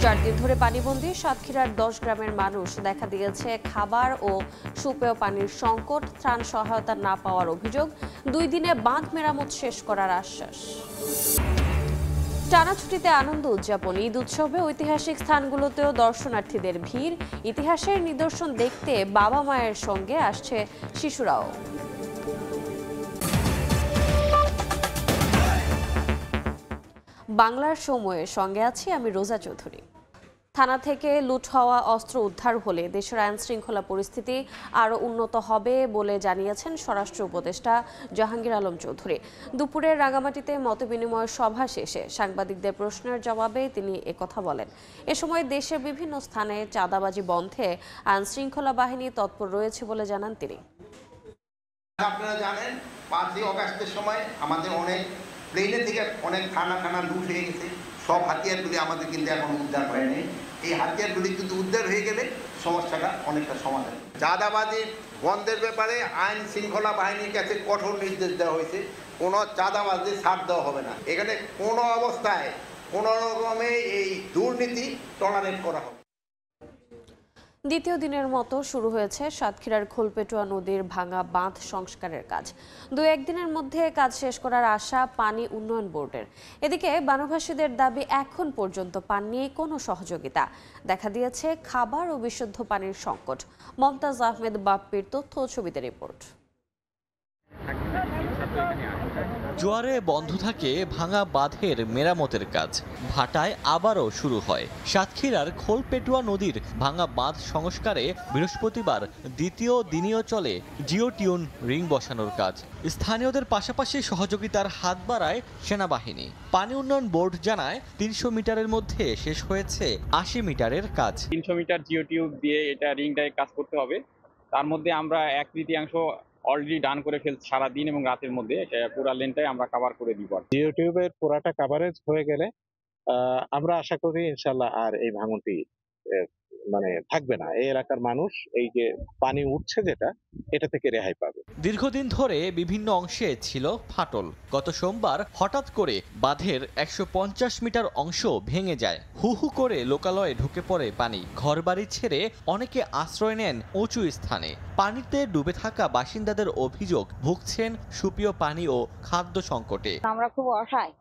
4 দিন ধরে পানিবন্দী সাতক্ষীরার 10 গ্রামের মানুষ। দেখা দিয়েছে খাবার ও সুপেয় পানির সংকট, ত্রাণ সহায়তা না পাওয়ার অভিযোগ। 2 দিনে বাঁধ মেরামত শেষ করার আশ্বাস। টানা ছুটিতে আনন্দ উদযাপন। ঈদ উৎসবে ঐতিহাসিক স্থানগুলোতেও দর্শনার্থীদের ভিড়। ইতিহাসের নিদর্শন দেখতে বাবা মায়ের সঙ্গে আসছে শিশুরাও। বাংলার সময়ের সঙ্গে আছি আমি রোজা চৌধুরী। থানা থেকে লুট হওয়া অস্ত্র উদ্ধার হলে দেশের আইন শৃঙ্খলা পরিস্থিতি আরও উন্নত হবে বলে জানিয়েছেন স্বরাষ্ট্র উপদেষ্টা জাহাঙ্গীর আলম চৌধুরী। দুপুরে রাঙামাটিতে মতবিনিময় সভা শেষে সাংবাদিকদের প্রশ্নের জবাবে তিনি একথা বলেন। এ সময় দেশের বিভিন্ন স্থানে চাঁদাবাজি বন্ধে আইন শৃঙ্খলা বাহিনী তৎপর রয়েছে বলে জানান তিনি। আপনারা জানেন 5ই অগাস্টের সময় আমাদের অনেক প্লেনের থেকে অনেক থানা লুট হয়ে গেছে। সব হাতিয়ারগুলি আমাদের কিন্তু এখন উদ্ধার হয়নি। এই হাতিয়ারগুলি কিন্তু উদ্ধার হয়ে গেলে সমস্যাটা অনেকটা সমাধান। চাঁদাবাজি বন্ধের ব্যাপারে আইন শৃঙ্খলা বাহিনীর কাছে কঠোর নির্দেশ দেওয়া হয়েছে। কোনো চাঁদাবাজি ছাড় দেওয়া হবে না। এখানে কোনো অবস্থায় কোনো রকমে এই দুর্নীতি টলারেট করা হবে। দ্বিতীয় দিনের মতো শুরু হয়েছে সাতক্ষীরার খোলপেটুয়া নদীর ভাঙা বাঁধ সংস্কারের কাজ। 2-1 দিনের মধ্যে কাজ শেষ করার আশা পানি উন্নয়ন বোর্ডের। এদিকে বানভাসীদের দাবি এখন পর্যন্ত পাননি কোনো সহযোগিতা। দেখা দিয়েছে খাবার ও বিশুদ্ধ পানির সংকট। মমতাজ আহমেদ বাপ্পির তথ্য ও ছবিতে রিপোর্ট। জোয়ারে বন্ধ থাকে ভাঙা বাঁধের মেরামতের কাজ। ভাটায় আবারও শুরু হয়। সাতক্ষীরার খোলপেটুয়া নদীর ভাঙা বাঁধ সংস্কারে বৃহস্পতিবার দ্বিতীয় দিনেও চলে জিওটিউন রিং বসানোর কাজ। স্থানীয়দের পাশাপাশি সহযোগিতার হাত বাড়ায় সেনাবাহিনী। পানি উন্নয়ন বোর্ড জানায় 300 মিটারের মধ্যে শেষ হয়েছে 80 মিটারের কাজ। 300 মিটার জিওটিউব দিয়ে এটা রিংটায় কাজ করতে হবে। তার মধ্যে আমরা 1/3 অলরেডি ডান করে ফেলছি। সারাদিন এবং রাতের মধ্যে পুরো লেনটাই আমরা কভার করে দিব। জিওটিউবের পুরাটা কভারেজ হয়ে গেলে আমরা আশা করি ইনশাল্লাহ আর এই ভাঙনটি থাকবে না। এই এলাকার মানুষ এই যে পানি উঠছে এটা থেকে রেহাই পাবে। দীর্ঘদিন ধরে বিভিন্ন অংশে ছিল ফাটল। গত সোমবার হঠাৎ করে বাঁধের 150 মিটার অংশ ভেঙে যায়। হু হু করে লোকালয়ে ঢুকে পড়ে পানি। ঘরবাড়ি ছেড়ে অনেকে আশ্রয় নেন উঁচু স্থানে। পানিতে ডুবে থাকা বাসিন্দাদের অভিযোগ, ভুগছেন সুপেয় পানি ও খাদ্য সংকটে। আমরা খুব অসহায়,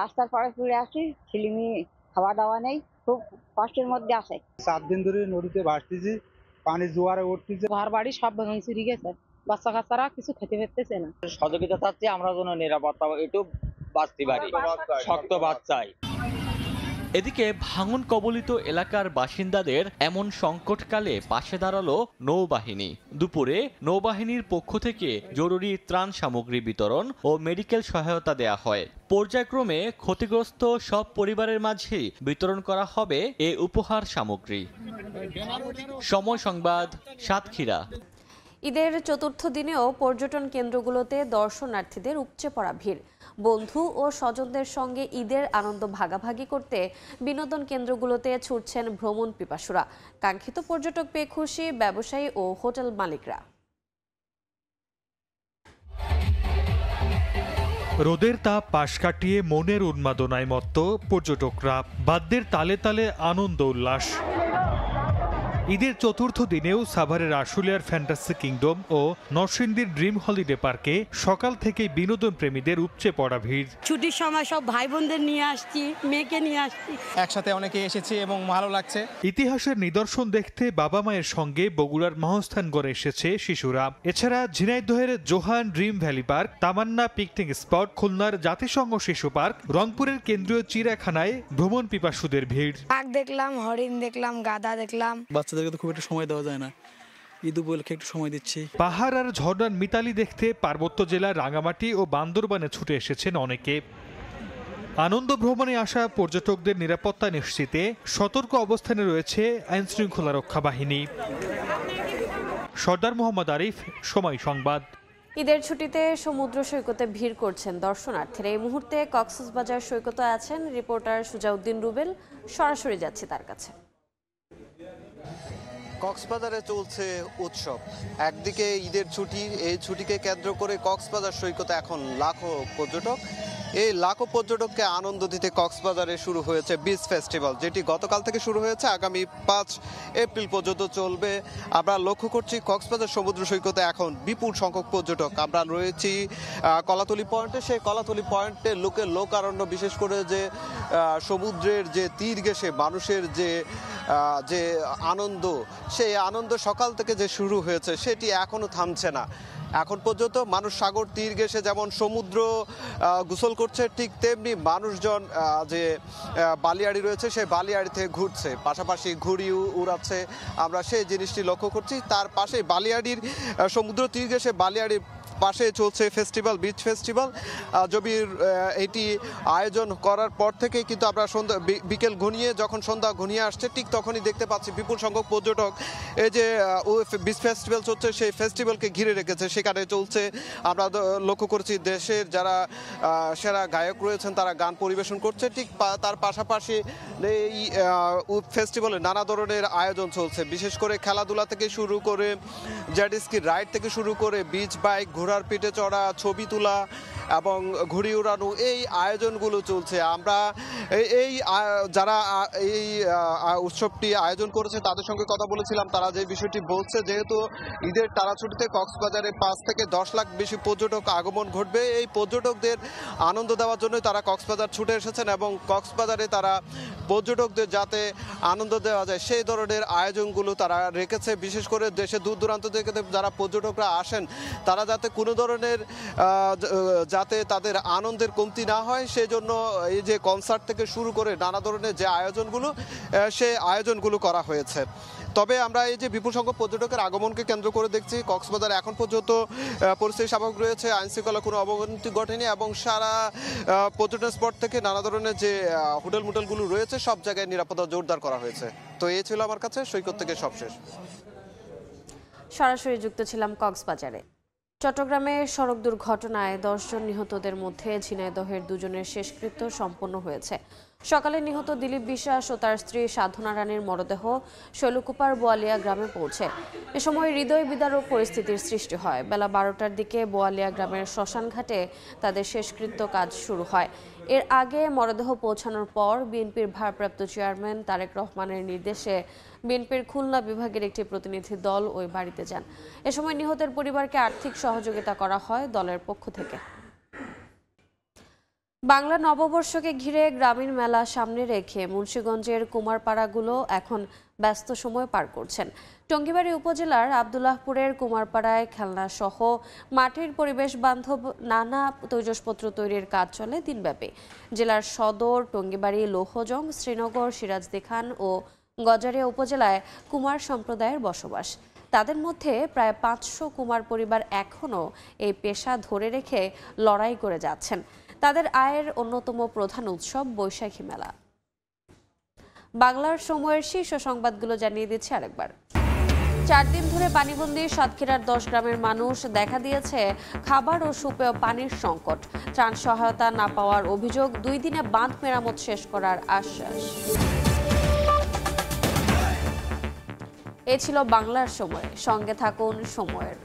রাস্তার পাড়ে পড়ে আছি, ছেলেমেয়ে খাওয়া দাওয়া নেই, খুব কষ্টের মধ্যে আছে। 7 দিন ধরে নদীতে ভাসতেছি, পানি জোয়ারে উঠতেছে। ঘর বাড়ি সব ভেঙে গেছে, বাচ্চা কাচ্চারা কিছু খেতে পেতেছে না। সহযোগিতা চাচ্ছি আমরা যেন নিরাপত্তা একটু বাঁচতে পারি, শক্ত বাচ্চাই। এদিকে ভাঙন কবলিত এলাকার বাসিন্দাদের এমন সংকটকালে পাশে দাঁড়ালো নৌবাহিনী। দুপুরে নৌবাহিনীর পক্ষ থেকে জরুরি ত্রাণ সামগ্রী বিতরণ ও মেডিকেল সহায়তা দেয়া হয়। পর্যায়ক্রমে ক্ষতিগ্রস্ত সব পরিবারের মাঝে বিতরণ করা হবে এ উপহার সামগ্রী। সময় সংবাদ, সাতক্ষীরা। ঈদের চতুর্থ দিনেও পর্যটন কেন্দ্রগুলোতে দর্শনার্থীদের উপচে পড়া ভিড়। বন্ধু ও স্বজনদের সঙ্গে ঈদের আনন্দ ভাগাভাগি করতে বিনোদন কেন্দ্রগুলোতে ছুটছেন ভ্রমণ পিপাসুরা। কাঙ্ক্ষিত পর্যটক পেয়ে খুশি ব্যবসায়ী ও হোটেল মালিকরা। রোদের তাপ পাশ কাটিয়ে মনের উন্মাদনায় মত্ত পর্যটকরা। বাদ্যের তালে তালে আনন্দ উল্লাস। ঈদের চতুর্থ দিনেও সাভারের আশুলিয়ার ফ্যান্টাসি কিংডম ও নরসিংদীর ড্রিম হলিডে পার্কে সকাল থেকে বিনোদন প্রেমীদের উপচে পড়া ভিড়। ছুটির সময় সব ভাই বোনদের নিয়ে আসছি, মেয়েকে নিয়ে আসছি, একসাথে অনেকে এসেছে এবং ভালো লাগছে। ইতিহাসের নিদর্শন দেখতে বাবা মায়ের সঙ্গে বগুড়ার মহাস্থানগড়ে এসেছে শিশুরা। এছাড়া ঝিনাইদহের জোহান ড্রিম ভ্যালি পার্ক, তামান্না পিকনিক স্পট, খুলনার জাতিসংঘ শিশু পার্ক, রংপুরের কেন্দ্রীয় চিড়িয়াখানায় ভ্রমণ পিপাসুদের ভিড়। বাঘ দেখলাম, হরিণ দেখলাম, গাধা দেখলাম। বাচ্চাদেরকে তো খুব একটা সময় দেওয়া যায় না, ঈদ উপলক্ষে একটু সময় দিচ্ছি। পাহাড় আর ঝর্ণার মিতালি দেখতে পার্বত্য জেলার রাঙামাটি ও বান্দরবানে ছুটে এসেছেন অনেকে। আনন্দ ভ্রমণে আসা পর্যটকদের নিরাপত্তা নিশ্চিতে সতর্ক অবস্থানে রয়েছে আইনশৃঙ্খলা রক্ষা বাহিনী। সর্দার মোহাম্মদ আরিফ, সময় সংবাদ। ঈদের ছুটিতে সমুদ্র সৈকতে ভিড় করছেন দর্শনার্থীরা। এই মুহূর্তে কক্সবাজার সৈকতে আছেন রিপোর্টার সুজাউদ্দিন রুবেল। সরাসরি যাচ্ছি তার কাছে। কক্সবাজারে চলছে উৎসব। একদিকে ঈদের ছুটি, এই ছুটিকে কেন্দ্র করে কক্সবাজার সৈকতে এখন লাখো পর্যটক। এই লাখো পর্যটককে আনন্দ দিতে কক্সবাজারে শুরু হয়েছে বিচ ফেস্টিভ্যাল, যেটি গতকাল থেকে শুরু হয়েছে, আগামী 5 এপ্রিল পর্যন্ত চলবে। আমরা লক্ষ্য করছি কক্সবাজার সমুদ্র সৈকতে এখন বিপুল সংখ্যক পর্যটক। আমরা রয়েছি কলাতলি পয়েন্টে। সেই কলাতলি পয়েন্টে লোকারণ্য, বিশেষ করে যে সমুদ্রের যে তীর ঘেঁষে মানুষের যে আনন্দ, সেই আনন্দ সকাল থেকে যে শুরু হয়েছে সেটি এখনো থামছে না। এখন পর্যন্ত মানুষ সাগর তীর ঘেঁষে যেমন সমুদ্র গোসল করছে, ঠিক তেমনি মানুষজন যে বালিয়াড়ি রয়েছে সেই বালিয়াড়িতে ঘুরছে, পাশাপাশি ঘুড়ি উড়াচ্ছে। আমরা সেই জিনিসটি লক্ষ্য করছি। তার পাশে বালিয়াড়ির সমুদ্র তীর ঘেঁষে বালিয়াড়ির পাশে চলছে ফেস্টিভ্যাল, বিচ ফেস্টিভ্যাল। জবির এটি আয়োজন করার পর থেকেই কিন্তু আমরা বিকেল ঘনিয়ে, যখন সন্ধ্যা ঘনিয়ে আসছে, ঠিক তখনই দেখতে পাচ্ছি বিপুল সংখ্যক পর্যটক এই যে বিচ ফেস্টিভ্যাল চলছে সেই ফেস্টিভ্যালকে ঘিরে রেখেছে। সেখানে চলছে, আমরা লক্ষ্য করছি দেশের যারা সেরা গায়ক রয়েছেন তারা গান পরিবেশন করছে। ঠিক তার পাশাপাশি এই ফেস্টিভ্যালে নানা ধরনের আয়োজন চলছে, বিশেষ করে খেলাধুলা থেকে শুরু করে জেট স্কি রাইড থেকে শুরু করে বিচ বাইক, ঘোড়ার পিঠে চড়া, ছবি তোলা এবং ঘুড়ি উড়ানো, এই আয়োজনগুলো চলছে। আমরা যারা এই উৎসবটি আয়োজন করেছে তাদের সঙ্গে কথা বলেছিলাম। তারা যে বিষয়টি বলছে, যেহেতু ঈদের টানাছুটিতে কক্সবাজারে 5 থেকে 10 লাখ বেশি পর্যটক আগমন ঘটবে, এই পর্যটকদের আনন্দ দেওয়ার জন্য তারা কক্সবাজার ছুটে এসেছেন এবং কক্সবাজারে তারা পর্যটকদের যাতে আনন্দ দেওয়া যায় সেই ধরনের আয়োজনগুলো তারা রেখেছে। বিশেষ করে দেশে দূর দূরান্ত থেকে যারা পর্যটকরা আসেন তারা যাতে কোনো ধরনের যাতে তাদের আনন্দের কমতি না হয়, সেই জন্য এই যে কনসার্ট থেকে শুরু করে নানা ধরনের যে আয়োজনগুলো, সেই আয়োজনগুলো করা হয়েছে। তবে আমরা এই যে বিপুল সংখ্যক পর্যটকের আগমনকে কেন্দ্র করে দেখছি কক্সবাজার এখন পর্যন্ত পরিস্থিতি স্বাভাবিক রয়েছে, আইনশৃঙ্খলা কোনো অবনতি ঘটেনি এবং সারা পর্যটন স্পট থেকে নানা ধরনের যে হোটেলগুলো রয়েছে সব জায়গায় নিরাপত্তা জোরদার করা হয়েছে। তো এই ছিল আমার কাছে সৈকত থেকে সবশেষ। সরাসরি যুক্ত ছিলাম কক্সবাজারে। চট্টগ্রামে সড়ক দুর্ঘটনায় 10 জন নিহতদের মধ্যে ঝিনাইদহের 2 জনের শেষকৃত্য সম্পন্ন হয়েছে। সকালে নিহত দিলীপ বিশ্বাস ও তার স্ত্রী সাধনা রানীর মরদেহ শৈলকুপার বোয়ালিয়া গ্রামে পৌঁছে। এ সময় হৃদয় বিদারক পরিস্থিতির সৃষ্টি হয়। বেলা 12টার দিকে বোয়ালিয়া গ্রামের শ্মশানঘাটে তাদের শেষকৃত্য কাজ শুরু হয়। এর আগে মরদেহ পৌঁছানোর পর বিএনপির ভারপ্রাপ্ত চেয়ারম্যান তারেক রহমানের নির্দেশে বিএনপির খুলনা বিভাগের একটি প্রতিনিধি দল ওই বাড়িতে যান। এ সময় নিহতের পরিবারকে আর্থিক সহযোগিতা করা হয় দলের পক্ষ থেকে। বাংলা নববর্ষকে ঘিরে গ্রামীণ মেলা সামনে রেখে মুন্সিগঞ্জের কুমারপাড়াগুলো এখন ব্যস্ত সময় পার করছেন। টঙ্গীবাড়ি উপজেলার আব্দুল্লাহপুরের কুমারপাড়ায় খেলনা সহ মাটির পরিবেশ বান্ধব নানা তৈজসপত্র তৈরির কাজ চলে দিনব্যাপী। জেলার সদর, টঙ্গীবাড়ি, লৌহজং, শ্রীনগর, সিরাজদি খান ও গজারিয়া উপজেলায় কুমার সম্প্রদায়ের বসবাস। তাদের মধ্যে প্রায় 500 কুমার পরিবার এখনও এই পেশা ধরে রেখে লড়াই করে যাচ্ছেন। তাদের আয়ের অন্যতম প্রধান উৎসব বৈশাখী মেলা। বাংলার সময়ের শীর্ষ সংবাদগুলো জানিয়ে দিচ্ছে আরেকবার। 4 দিন ধরে পানিবন্দী সাতক্ষীরার 10 গ্রামের মানুষ, দেখা দিয়েছে খাবার ও সুপেয় পানির সংকট। ত্রাণ সহায়তা না পাওয়ার অভিযোগ, 2 দিনে বাঁধ মেরামত শেষ করার আশ্বাস। এ ছিল বাংলার সময়। সঙ্গে থাকুন সময়ের।